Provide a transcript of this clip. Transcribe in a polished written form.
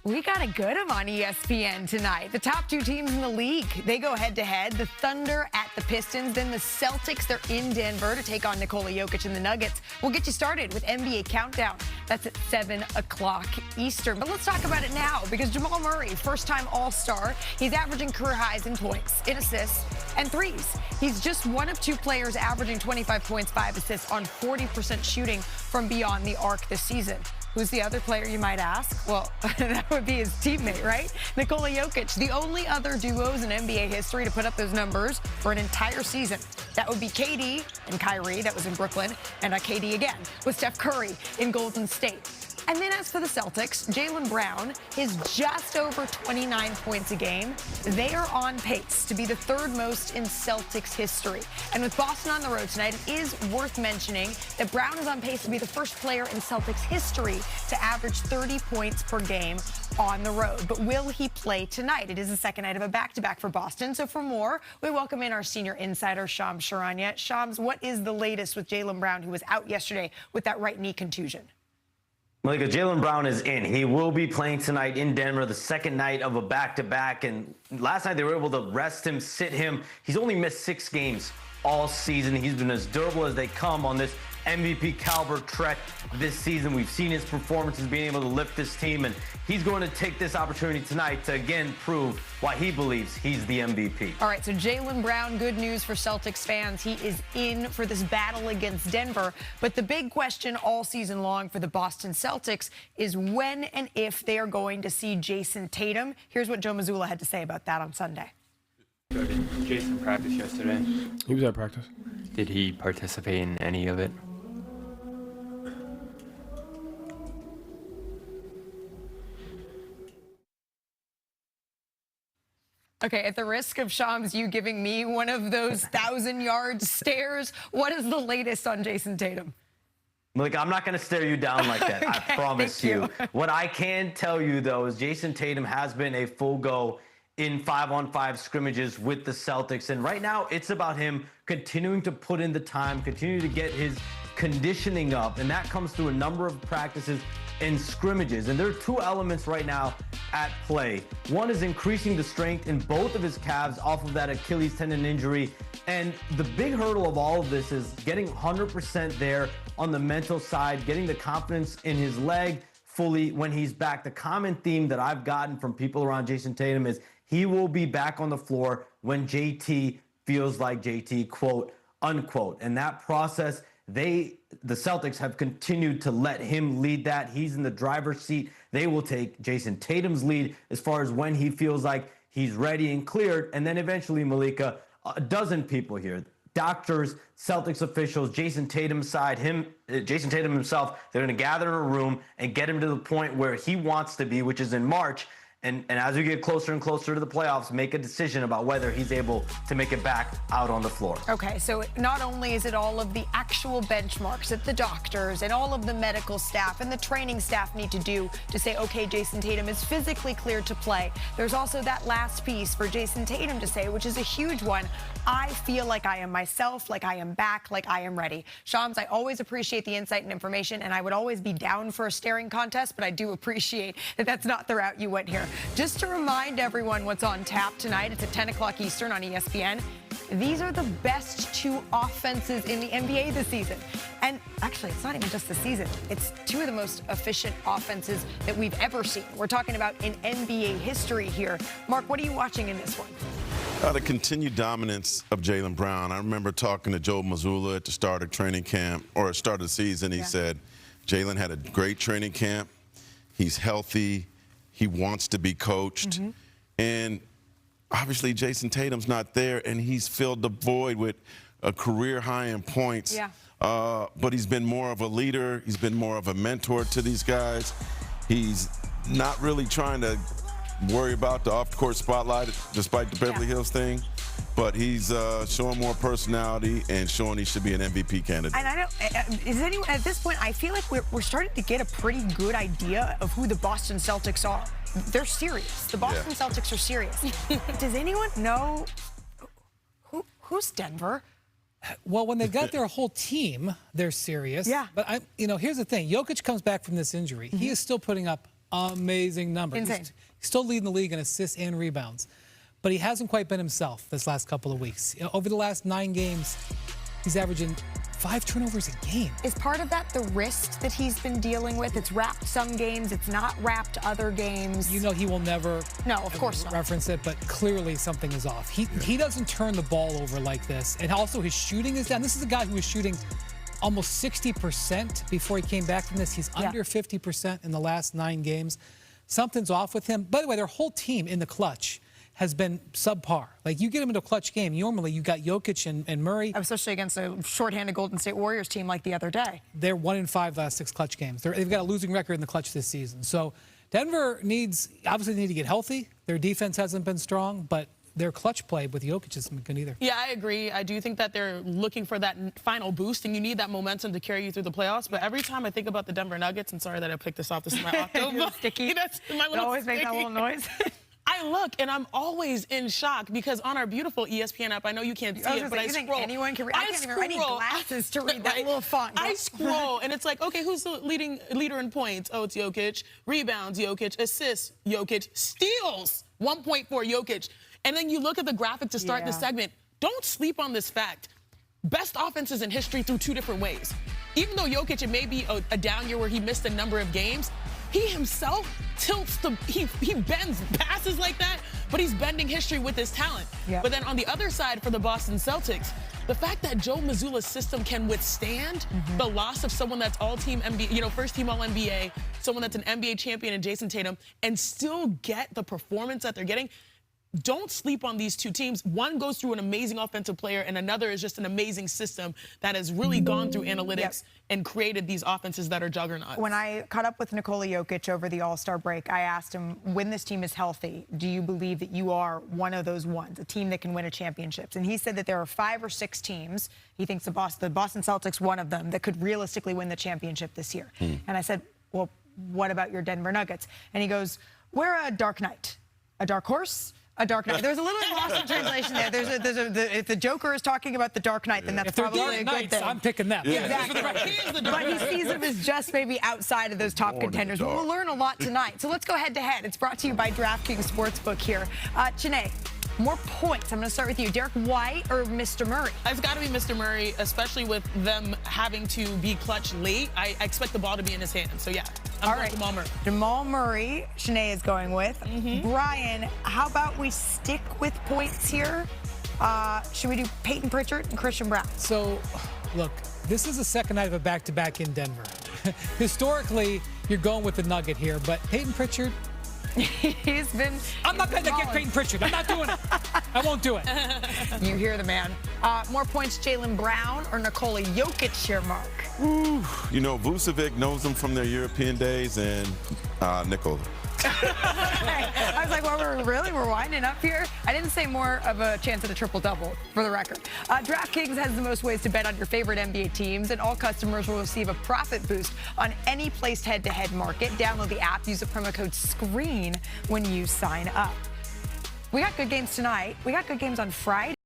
We got to get them on ESPN tonight. The top two teams in the league, they go head-to-head. The Thunder at the Pistons, then the Celtics, they're in Denver to take on Nikola Jokic and the Nuggets. We'll get you started with NBA Countdown. That's at 7 o'clock Eastern. But let's talk about it now because Jamal Murray, first-time All-Star, he's averaging career highs in points, in assists, and threes. He's just one of two players averaging 25 points, 5 assists on 40% shooting from beyond the arc this season. Who's the other player, you might ask? Well, that would be his teammate, right? Nikola Jokic, the only other duos in NBA history to put up those numbers for an entire season. That would be KD and Kyrie, that was in Brooklyn, and KD again with Steph Curry in Golden State. And then as for the Celtics, Jaylen Brown is just over 29 points a game. They are on pace to be the third most in Celtics history. And with Boston on the road tonight, it is worth mentioning that Brown is on pace to be the first player in Celtics history to average 30 points per game on the road. But will he play tonight? It is the second night of a back-to-back for Boston. So for more, we welcome in our senior insider, Shams Charania. Shams, what is the latest with Jaylen Brown, who was out yesterday with that right knee contusion? Malika, Jaylen Brown is in. He will be playing tonight in Denver, the second night of a back-to-back. And last night they were able to rest him, sit him. He's only missed 6 games all season. He's been as durable as they come on this MVP caliber trek this season. We've seen his performances being able to lift this team, and he's going to take this opportunity tonight to again prove why he believes he's the MVP. All right, so Jaylen Brown, good news for Celtics fans. He is in for this battle against Denver. But the big question all season long for the Boston Celtics is when and if they are going to see Jason Tatum. Here's what Joe Mazzulla had to say about that on Sunday. So did Jason practice yesterday? He was at practice. Did he participate in any of it? Okay, at the risk of Shams, you giving me one of those 1,000-yard stares, what is the latest on Jason Tatum? Malika, I'm not going to stare you down like that. Okay, I promise thank you. What I can tell you, though, is Jason Tatum has been a full go in 5-on-5 scrimmages with the Celtics. And right now, it's about him continuing to put in the time, continue to get his conditioning up. And that comes through a number of practices and scrimmages. And there are 2 elements right now at play. One is increasing the strength in both of his calves off of that Achilles tendon injury. And the big hurdle of all of this is getting 100% there on the mental side, getting the confidence in his leg fully when he's back. The common theme that I've gotten from people around Jason Tatum is he will be back on the floor when JT feels like JT, quote, unquote. And that process, the Celtics have continued to let him lead that. He's in the driver's seat. They will take Jason Tatum's lead as far as when he feels like he's ready and cleared. And then eventually, Malika, a dozen people here, doctors, Celtics officials, Jason Tatum's side, Jason Tatum himself, they're going to gather in a room and get him to the point where he wants to be, which is in March. And as we get closer and closer to the playoffs, make a decision about whether he's able to make it back out on the floor. Okay, so not only is it all of the actual benchmarks that the doctors and all of the medical staff and the training staff need to do to say, okay, Jason Tatum is physically cleared to play. There's also that last piece for Jason Tatum to say, which is a huge one. I feel like I am myself, like I am back, like I am ready. Shams, I always appreciate the insight and information, and I would always be down for a staring contest, but I do appreciate that that's not the route you went here. Just to remind everyone what's on tap tonight, it's at 10 o'clock Eastern on ESPN. These are the best 2 offenses in the NBA this season. And actually, it's not even just this season. It's 2 of the most efficient offenses that we've ever seen. We're talking about in NBA history here. Mark, what are you watching in this one? The continued dominance of Jaylen Brown. I remember talking to Joe Mazzulla at the start of training camp, or start of the season. He said Jaylen had a great training camp. He's healthy. He wants to be coached. And obviously Jason Tatum's not there, and he's filled the void with a career high in points. But he's been more of a leader. He's been more of a mentor to these guys. He's not really trying to worry about the off-court spotlight despite the Beverly Hills thing. But he's showing more personality and showing he should be an MVP candidate. And I don't, is anyone at this point, I feel like we're starting to get a pretty good idea of who the Boston Celtics are. They're serious. The Boston Celtics are serious. Does anyone know who's Denver? Well, when they got their whole team, they're serious. But here's the thing. Jokic comes back from this injury. He is still putting up amazing numbers. Insane. He's still leading the league in assists and rebounds, but he hasn't quite been himself this last couple of weeks. Over the last 9 games, he's averaging 5 turnovers a game. Is part of that the wrist that he's been dealing with? It's wrapped some games, it's not wrapped other games. You know he will never No, of course not. reference it, but clearly something is off. He doesn't turn the ball over like this. And also his shooting is down. This is a guy who was shooting almost 60% before he came back from this. He's under 50% in the last 9 games. Something's off with him. By the way, their whole team in the clutch has been subpar. Like, you get him into a clutch game, normally you got Jokic and Murray. Especially against a shorthanded Golden State Warriors team like the other day. They're 1 in 5 last 6 clutch games. They've got a losing record in the clutch this season. So Denver obviously need to get healthy. Their defense hasn't been strong, but their clutch play with Jokic isn't good either. Yeah, I agree. I do think that they're looking for that final boost, and you need that momentum to carry you through the playoffs. But every time I think about the Denver Nuggets, and sorry that I picked this off, this is my octave. Sticky. That's my It little always makes that sticky. little noise. I look, and I'm always in shock because on our beautiful ESPN app, I know you can't see it, but I you think scroll. anyone can read? I can't even remember. I need glasses to read that little font. I scroll, and it's like, okay, who's the leader in points? Oh, it's Jokic. Rebounds, Jokic. Assists, Jokic. Steals, 1.4 Jokic. And then you look at the graphic to start the segment. Don't sleep on this fact. Best offenses in history through 2 different ways. Even though Jokic, it may be a down year where he missed a number of games, he himself tilts he bends passes like that, but he's bending history with his talent. Yep. But then on the other side for the Boston Celtics, the fact that Joe Mazzulla's system can withstand the loss of someone that's all-team NBA, first team All-NBA, someone that's an NBA champion in Jason Tatum, and still get the performance that they're getting. Don't sleep on these 2 teams. One goes through an amazing offensive player, and another is just an amazing system that has really gone through analytics and created these offenses that are juggernauts. When I caught up with Nikola Jokic over the All-Star break, I asked him, when this team is healthy, do you believe that you are one of those ones, a team that can win a championship? And he said that there are 5 or 6 teams, he thinks the Boston Celtics, one of them, that could realistically win the championship this year. And I said, well, what about your Denver Nuggets? And he goes, we're a dark knight. A dark horse? A Dark Knight. There's a little lost in translation there. If the Joker is talking about the Dark Knight, then that's probably a good Knights, thing. I'm picking them. Exactly. But he sees them as just maybe outside of those top contenders. But we'll learn a lot tonight. So let's go head-to-head. It's brought to you by DraftKings Sportsbook here. Chiney, more points. I'm going to start with you. Derek White or Mr. Murray? It's got to be Mr. Murray, especially with them having to be clutch late. I expect the ball to be in his hands. So, yeah, I'm going Jamal Murray. Jamal Murray, Shanae is going with. Brian, how about we stick with points here? Should we do Peyton Pritchard and Christian Brown? So, look, this is the second night of a back-to-back in Denver. Historically, you're going with the Nugget here, but Peyton Pritchard, He's been. I'm not betting against Peyton Pritchard. I'm not doing it. I won't do it. You hear the man. More points, Jaylen Brown or Nikola Jokic here, Mark? Ooh, Vucevic knows them from their European days, and Nikola. I was like, well, we're winding up here. I didn't say more of a chance at a triple-double, for the record. DraftKings has the most ways to bet on your favorite NBA teams, and all customers will receive a profit boost on any placed head-to-head market. Download the app, use the promo code SCREEN when you sign up. We got good games tonight. We got good games on Friday.